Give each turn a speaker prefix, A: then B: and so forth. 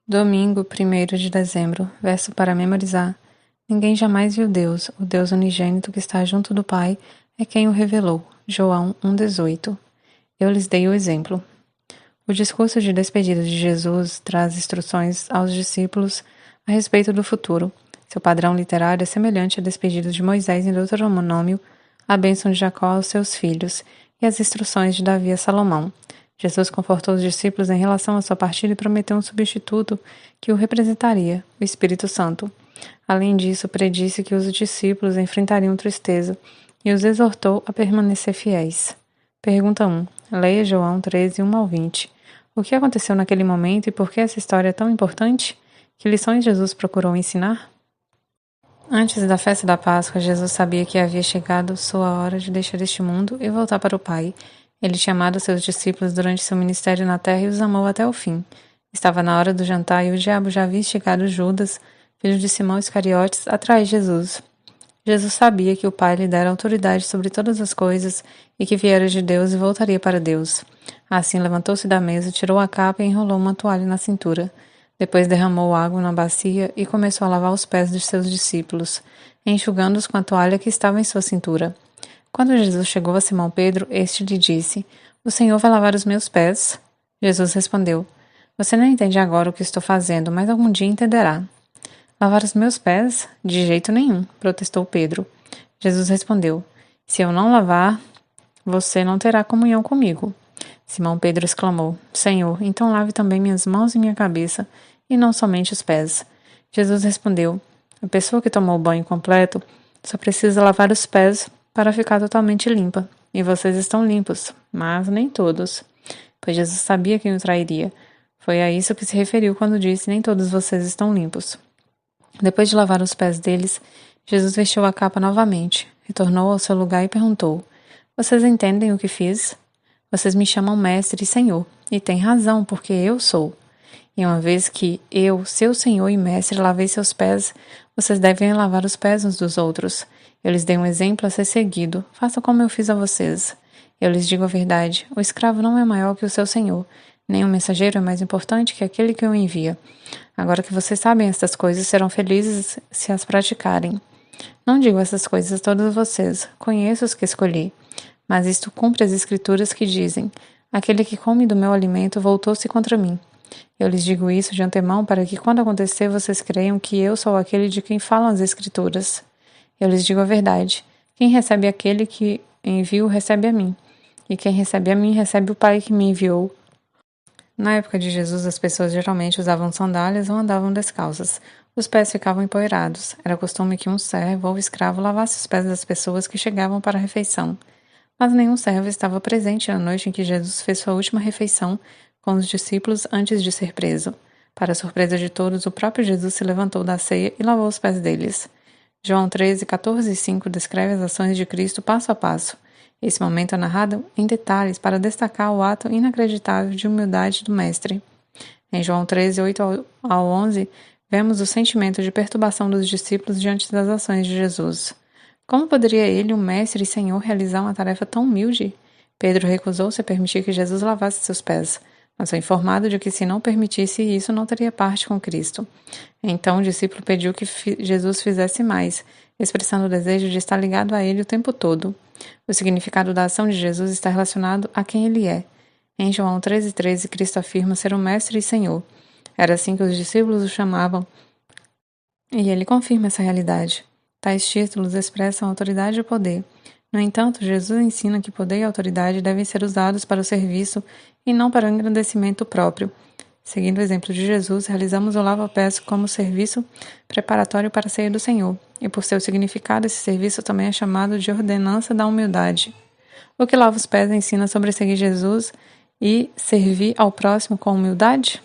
A: Domingo, 1º de dezembro, verso para memorizar. Ninguém jamais viu Deus, o Deus unigênito que está junto do Pai, é quem o revelou. João 1,18. Eu lhes dei o exemplo. O discurso de despedida de Jesus traz instruções aos discípulos a respeito do futuro. Seu padrão literário é semelhante à despedida de Moisés em Deuteronômio, a bênção de Jacó aos seus filhos e as instruções de Davi a Salomão. Jesus confortou os discípulos em relação à sua partida e prometeu um substituto que o representaria, o Espírito Santo. Além disso, predisse que os discípulos enfrentariam tristeza e os exortou a permanecer fiéis. Pergunta 1. Leia João 13, 1-20. O que aconteceu naquele momento e por que essa história é tão importante? Que lições Jesus procurou ensinar? Antes da festa da Páscoa, Jesus sabia que havia chegado sua hora de deixar este mundo e voltar para o Pai. Ele tinha amado seus discípulos durante seu ministério na terra e os amou até o fim. Estava na hora do jantar e o diabo já havia instigado Judas, filho de Simão Iscariotes, a trair Jesus. Jesus sabia que o Pai lhe dera autoridade sobre todas as coisas e que viera de Deus e voltaria para Deus. Assim levantou-se da mesa, tirou a capa e enrolou uma toalha na cintura. Depois derramou água na bacia e começou a lavar os pés de seus discípulos, enxugando-os com a toalha que estava em sua cintura. Quando Jesus chegou a Simão Pedro, este lhe disse: O Senhor vai lavar os meus pés? Jesus respondeu: Você não entende agora o que estou fazendo, mas algum dia entenderá. Lavar os meus pés? De jeito nenhum, protestou Pedro. Jesus respondeu: Se eu não lavar, você não terá comunhão comigo. Simão Pedro exclamou: Senhor, então lave também minhas mãos e minha cabeça, e não somente os pés. Jesus respondeu: A pessoa que tomou o banho completo só precisa lavar os pés para ficar totalmente limpa. E vocês estão limpos, mas nem todos. Pois Jesus sabia quem o trairia. Foi a isso que se referiu quando disse: Nem todos vocês estão limpos. Depois de lavar os pés deles, Jesus vestiu a capa novamente, retornou ao seu lugar e perguntou: Vocês entendem o que fiz? Vocês me chamam mestre e senhor, e têm razão, porque eu sou. E uma vez que eu, seu senhor e mestre, lavei seus pés, vocês devem lavar os pés uns dos outros. Eu lhes dei um exemplo a ser seguido. Façam como eu fiz a vocês. Eu lhes digo a verdade. O escravo não é maior que o seu senhor. Nem o mensageiro é mais importante que aquele que o envia. Agora que vocês sabem estas coisas, serão felizes se as praticarem. Não digo essas coisas a todos vocês. Conheço os que escolhi. Mas isto cumpre as escrituras que dizem: Aquele que come do meu alimento voltou-se contra mim. Eu lhes digo isso de antemão para que, quando acontecer, vocês creiam que eu sou aquele de quem falam as escrituras. Eu lhes digo a verdade. Quem recebe aquele que envio, recebe a mim. E quem recebe a mim, recebe o Pai que me enviou. Na época de Jesus, as pessoas geralmente usavam sandálias ou andavam descalças. Os pés ficavam empoeirados. Era costume que um servo ou escravo lavasse os pés das pessoas que chegavam para a refeição. Mas nenhum servo estava presente na noite em que Jesus fez sua última refeição com os discípulos antes de ser preso. Para a surpresa de todos, o próprio Jesus se levantou da ceia e lavou os pés deles. João 13, 14 e 5 descreve as ações de Cristo passo a passo. Esse momento é narrado em detalhes para destacar o ato inacreditável de humildade do Mestre. Em João 13, 8 ao 11, vemos o sentimento de perturbação dos discípulos diante das ações de Jesus. Como poderia ele, o Mestre e Senhor, realizar uma tarefa tão humilde? Pedro recusou-se a permitir que Jesus lavasse seus pés, mas foi informado de que, se não permitisse isso, não teria parte com Cristo. Então o discípulo pediu que Jesus fizesse mais, expressando o desejo de estar ligado a ele o tempo todo. O significado da ação de Jesus está relacionado a quem ele é. Em João 13,13, Cristo afirma ser o Mestre e Senhor. Era assim que os discípulos o chamavam, e ele confirma essa realidade. Tais títulos expressam autoridade e poder. No entanto, Jesus ensina que poder e autoridade devem ser usados para o serviço e não para o engrandecimento próprio. Seguindo o exemplo de Jesus, realizamos o lava-pés como serviço preparatório para a ceia do Senhor, e por seu significado, esse serviço também é chamado de ordenança da humildade. O que lava os pés ensina sobre seguir Jesus e servir ao próximo com humildade?